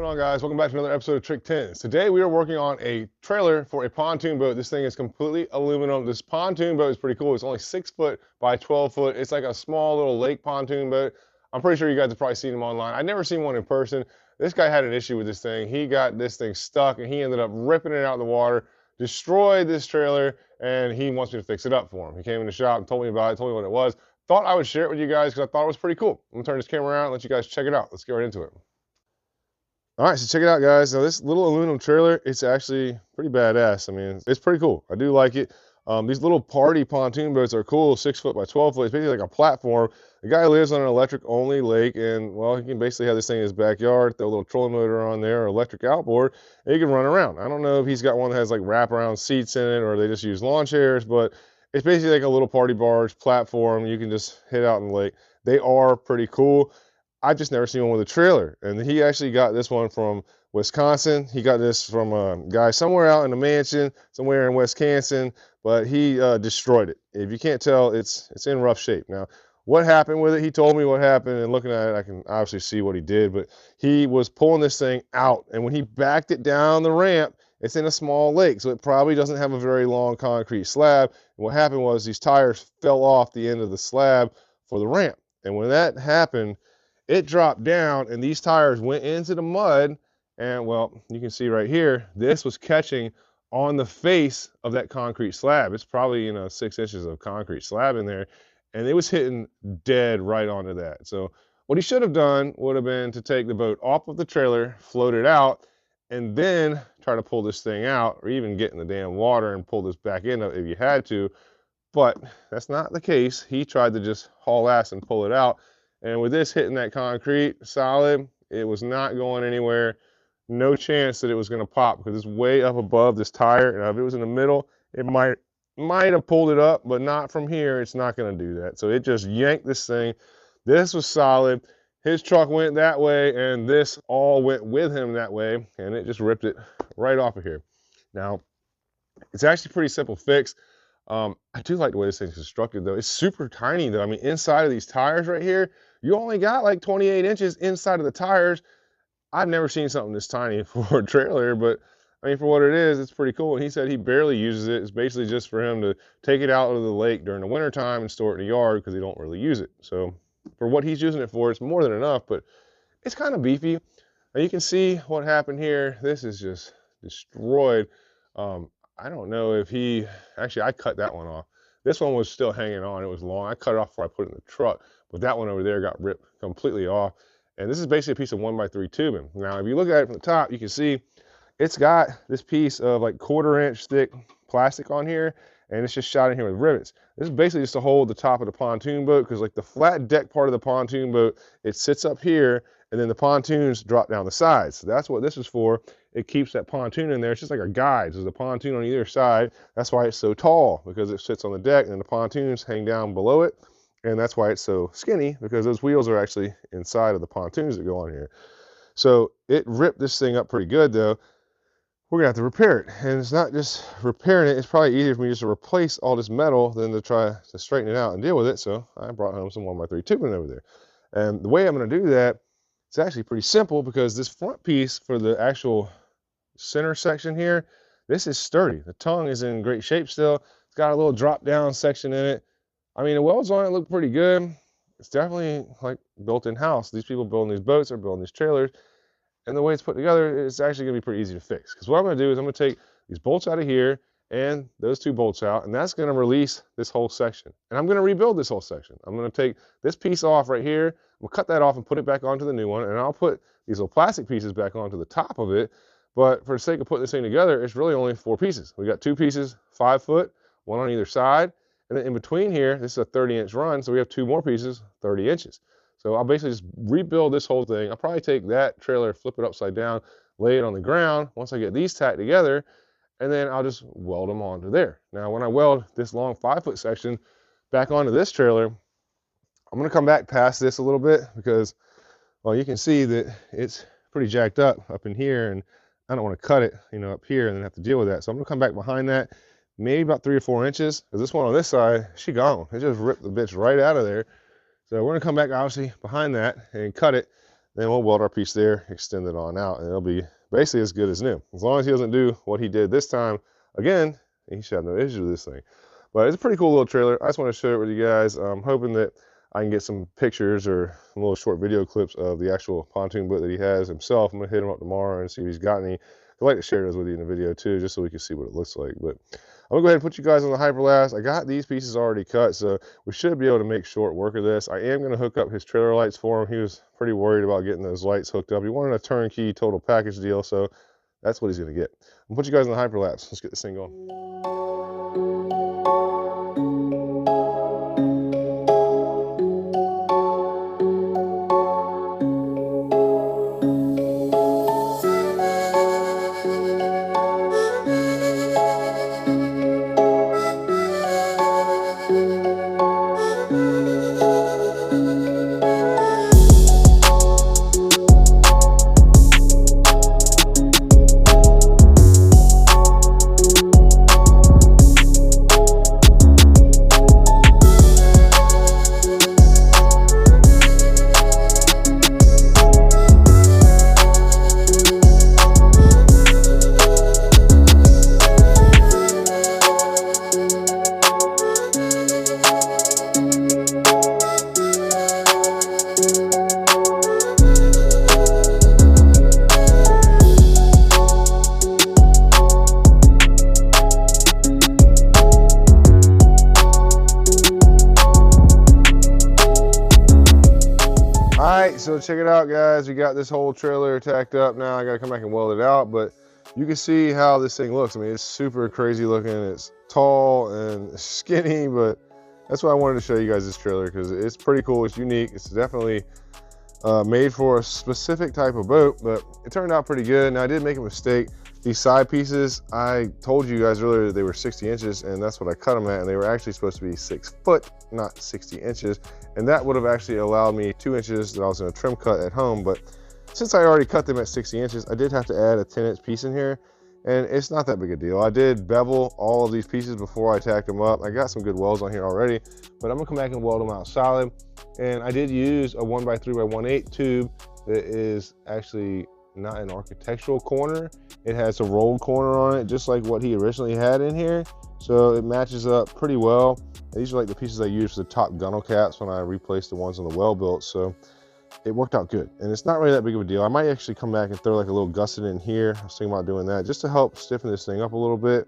on, guys? Welcome back to another episode of Trick 10. Today we are working on a trailer for a pontoon boat. This thing is completely aluminum. This pontoon boat is pretty cool. It's only 6 foot by 12 foot. It's like a small little lake pontoon boat. I'm pretty sure you guys have probably seen them online. I've never seen one in person. This guy had an issue with this thing. He got this thing stuck and he ended up ripping it out in the water, destroyed this trailer, and he wants me to fix it up for him. He came in the shop and told me about it, told me what it was. Thought I would share it with you guys because I thought it was pretty cool. I'm gonna turn this camera around and let you guys check it out. Let's get right into it. All right, so check it out, guys. Now, this little aluminum trailer, it's actually pretty badass. I mean, it's pretty cool. I do like it. These little party pontoon boats are cool, 6 foot by 12 foot. It's basically like a platform. The guy lives on an electric-only lake, and, well, he can basically have this thing in his backyard, throw a little trolling motor on there, or electric outboard, and he can run around. I don't know if he's got one that has, like, wraparound seats in it, or they just use lawn chairs, but it's basically like a little party barge platform. You can just hit out in the lake. They are pretty cool. I've just never seen one with a trailer. And he actually got this one from Wisconsin. He got this from a guy somewhere out in a mansion, somewhere in Wisconsin, but he destroyed it. If you can't tell, it's in rough shape. Now, what happened with it, he told me what happened, and looking at it, I can obviously see what he did, but he was pulling this thing out, and when he backed it down the ramp, it's in a small lake, so it probably doesn't have a very long concrete slab. And what happened was these tires fell off the end of the slab for the ramp. And when that happened, it dropped down and these tires went into the mud, and, well, you can see right here, this was catching on the face of that concrete slab. It's probably, 6 inches of concrete slab in there, and it was hitting dead right onto that. So what he should have done would have been to take the boat off of the trailer, float it out, and then try to pull this thing out, or even get in the damn water and pull this back in if you had to. But that's not the case. He tried to just haul ass and pull it out. And with this hitting that concrete solid, it was not going anywhere. No chance that it was going to pop because it's way up above this tire. Now, if it was in the middle, it might have pulled it up, but not from here. It's not going to do that. So it just yanked this thing. This was solid. His truck went that way, and this all went with him that way, and it just ripped it right off of here. Now, it's actually a pretty simple fix. I do like the way this thing's constructed, though. It's super tiny, though. I mean, inside of these tires right here, you only got like 28 inches inside of the tires. I've never seen something this tiny for a trailer, but I mean, for what it is, it's pretty cool. And he said he barely uses it. It's basically just for him to take it out of the lake during the wintertime and store it in the yard because he don't really use it. So for what he's using it for, it's more than enough, but it's kind of beefy. Now you can see what happened here. This is just destroyed. I don't know if actually I cut that one off. This one was still hanging on. It was long. I cut it off before I put it in the truck, but that one over there got ripped completely off. And this is basically a piece of 1x3 tubing. Now, if you look at it from the top, you can see it's got this piece of like 1/4 inch thick plastic on here, and it's just shot in here with rivets. This is basically just to hold the top of the pontoon boat, because like the flat deck part of the pontoon boat, it sits up here, and then the pontoons drop down the sides. So that's what this is for. It keeps that pontoon in there. It's just like a guide. There's a pontoon on either side. That's why it's so tall, because it sits on the deck and the pontoons hang down below it. And that's why it's so skinny, because those wheels are actually inside of the pontoons that go on here. So it ripped this thing up pretty good, though. We're gonna have to repair it. And it's not just repairing it. It's probably easier for me just to replace all this metal than to try to straighten it out and deal with it. So I brought home some 1x3 tubing over there. And the way I'm gonna do that, it's actually pretty simple, because this front piece for the actual center section here, this is sturdy. The tongue is in great shape still. It's got a little drop down section in it. I mean, the welds on it look pretty good. It's definitely like built in house. These people building these boats are building these trailers, and the way it's put together, it's actually gonna be pretty easy to fix. Because what I'm gonna do is I'm gonna take these bolts out of here and those 2 bolts out, and that's gonna release this whole section. And I'm gonna rebuild this whole section. I'm gonna take this piece off right here. We'll cut that off and put it back onto the new one, and I'll put these little plastic pieces back onto the top of it. But for the sake of putting this thing together, it's really only 4 pieces. We got 2 pieces, 5 foot, one on either side. And then in between here, this is a 30-inch run, so we have 2 more pieces, 30 inches. So I'll basically just rebuild this whole thing. I'll probably take that trailer, flip it upside down, lay it on the ground once I get these tacked together, and then I'll just weld them onto there. Now, when I weld this long 5-foot section back onto this trailer, I'm gonna come back past this a little bit because, well, you can see that it's pretty jacked up in here, and I don't want to cut it, up here and then have to deal with that. So I'm gonna come back behind that, maybe about 3 or 4 inches, because this one on this side, she gone. It just ripped the bitch right out of there. So we're gonna come back obviously behind that and cut it. Then we'll weld our piece there, extend it on out, and it'll be basically as good as new. As long as he doesn't do what he did this time again, he should have no issue with this thing. But it's a pretty cool little trailer. I just want to share it with you guys. I'm hoping that I can get some pictures or some little short video clips of the actual pontoon boat that he has himself. I'm going to hit him up tomorrow and see if he's got any. I'd like to share those with you in the video too, just so we can see what it looks like. But I'm going to go ahead and put you guys on the hyperlapse. I got these pieces already cut, so we should be able to make short work of this. I am going to hook up his trailer lights for him. He was pretty worried about getting those lights hooked up. He wanted a turnkey total package deal, so that's what he's going to get. I'm going to put you guys on the hyperlapse. Let's get this thing going. Alright, so check it out, guys. We got this whole trailer tacked up now. I gotta come back and weld it out, but you can see how this thing looks. I mean, it's super crazy looking. It's tall and skinny, but that's why I wanted to show you guys this trailer, because it's pretty cool. It's unique. It's definitely made for a specific type of boat, but it turned out pretty good. Now, I did make a mistake. These side pieces, I told you guys earlier that they were 60 inches, and that's what I cut them at, and they were actually supposed to be 6 foot, not 60 inches. And that would have actually allowed me 2 inches that I was going to trim cut at home. But since I already cut them at 60 inches, I did have to add a 10-inch piece in here, and it's not that big a deal. I did bevel all of these pieces before I tacked them up. I got some good welds on here already, but I'm gonna come back and weld them out solid. And I did use a 1x3x1/8 tube that is actually not an architectural corner. It has a rolled corner on it, just like what he originally had in here. So it matches up pretty well. These are like the pieces I used for the top gunnel caps when I replaced the ones on the well built. So it worked out good, and it's not really that big of a deal. I might actually come back and throw like a little gusset in here. I was thinking about doing that just to help stiffen this thing up a little bit.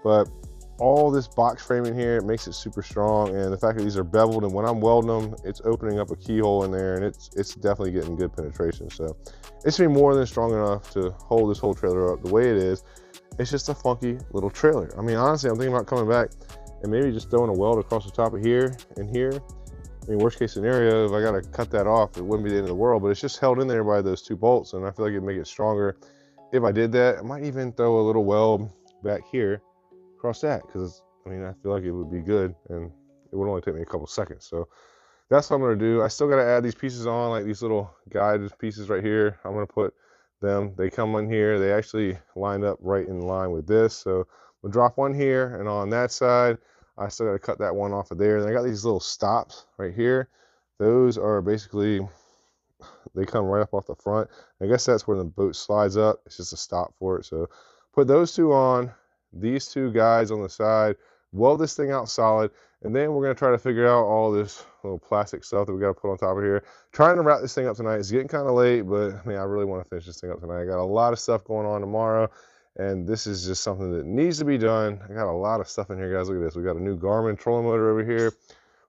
But all this box framing here, it makes it super strong, and the fact that these are beveled, and when I'm welding them, it's opening up a keyhole in there, and it's definitely getting good penetration. So it's gonna be more than strong enough to hold this whole trailer up the way it is. It's just a funky little trailer. I mean, honestly, I'm thinking about coming back and maybe just throwing a weld across the top of here and here. I mean, worst case scenario, if I gotta cut that off, it wouldn't be the end of the world, but it's just held in there by those 2 bolts, and I feel like it'd make it stronger. If I did that, I might even throw a little weld back here across that, because I mean, I feel like it would be good, and it would only take me a couple seconds. So that's what I'm gonna do. I still gotta add these pieces on, like these little guide pieces right here. I'm gonna put them, they come in here, they actually lined up right in line with this. So we'll drop one here, and on that side, I still got to cut that one off of there. And I got these little stops right here. Those are basically, they come right up off the front. I guess that's where the boat slides up. It's just a stop for it. So put those 2 on, these 2 guides on the side, weld this thing out solid, and then we're going to try to figure out all this little plastic stuff that we got to put on top of here. Trying to wrap this thing up tonight. It's getting kind of late, but I mean, I really want to finish this thing up tonight. I got a lot of stuff going on tomorrow, and this is just something that needs to be done. I got a lot of stuff in here, guys. Look at this. We got a new Garmin trolling motor over here.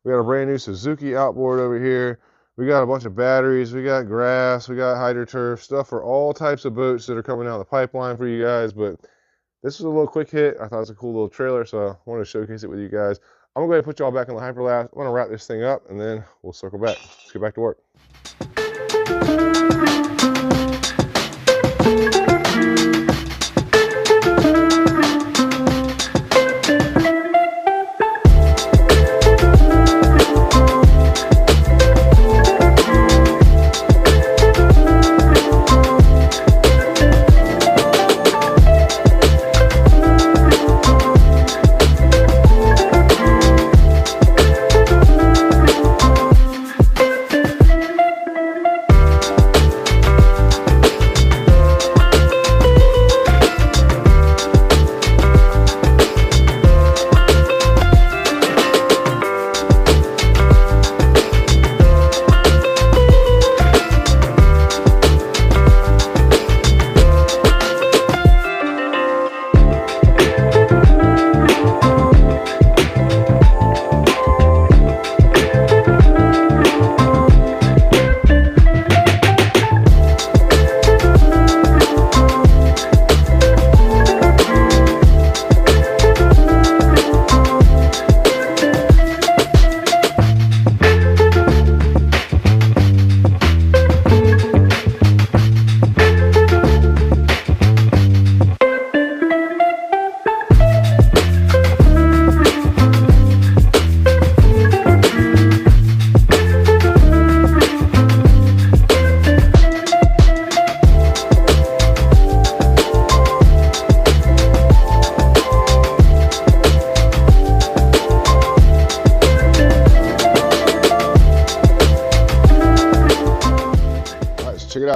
We got a brand new Suzuki outboard over here. We got a bunch of batteries. We got grass. We got hydroturf, stuff for all types of boats that are coming down the pipeline for you guys. But this was a little quick hit. I thought it was a cool little trailer, so I wanted to showcase it with you guys. I'm going to go ahead and put y'all back in the hyperlapse. I'm going to wrap this thing up, and then we'll circle back. Let's get back to work.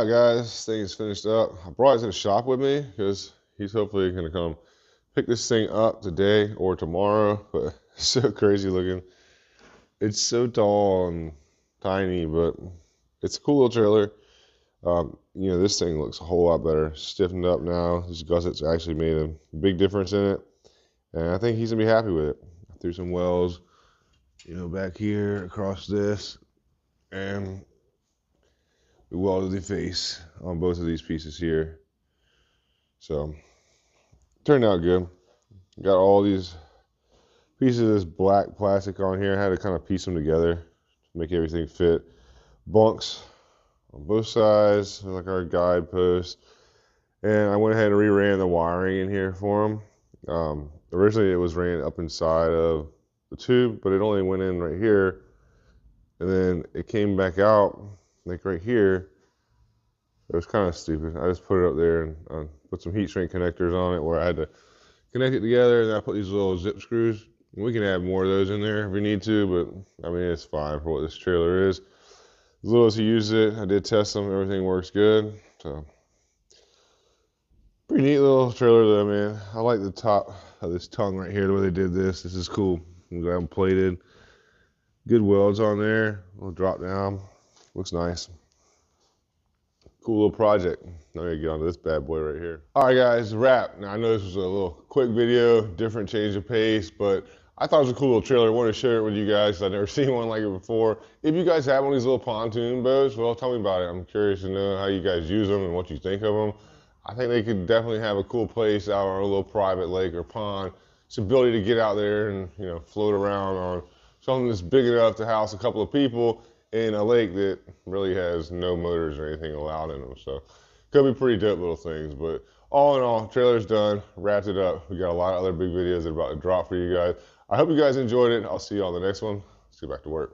out, guys. This thing is finished up. I brought it to the shop with me because he's hopefully going to come pick this thing up today or tomorrow. But it's so crazy looking. It's so tall and tiny, but it's a cool little trailer. You know, this thing looks a whole lot better. Stiffened up now. These gussets actually made a big difference in it. And I think he's going to be happy with it. I threw some wells, you know, back here across this. And we welded the face on both of these pieces here. So, turned out good. Got all these pieces of this black plastic on here. I had to kind of piece them together to make everything fit. Bunks on both sides, like our guide posts. And I went ahead and reran the wiring in here for them. Originally, it was ran up inside of the tube, but it only went in right here. And then it came back out, like right here. It was kind of stupid. I just put it up there and put some heat shrink connectors on it where I had to connect it together. And I put these little zip screws. We can add more of those in there if we need to, but I mean, it's fine for what this trailer is. As little as he used it, I did test them. Everything works good. So, pretty neat little trailer though, man. I like the top of this tongue right here, the way they did this. This is cool. We got them plated. Good welds on there. Little drop down. Looks nice. Cool little project. Now I gotta get onto this bad boy right here. All right, guys, wrap. Now I know this was a little quick video, different change of pace, but I thought it was a cool little trailer. I wanted to share it with you guys because I've never seen one like it before. If you guys have one of these little pontoon boats, well, tell me about it. I'm curious to know how you guys use them and what you think of them. I think they could definitely have a cool place out on a little private lake or pond. It's the ability to get out there and, you know, float around on something that's big enough to house a couple of people in a lake that really has no motors or anything allowed in them. So could be pretty dope little things. But all in all, trailer's done, wrapped it up. We got a lot of other big videos that are about to drop for you guys. I hope you guys enjoyed it. I'll see you on the next one. Let's get back to work.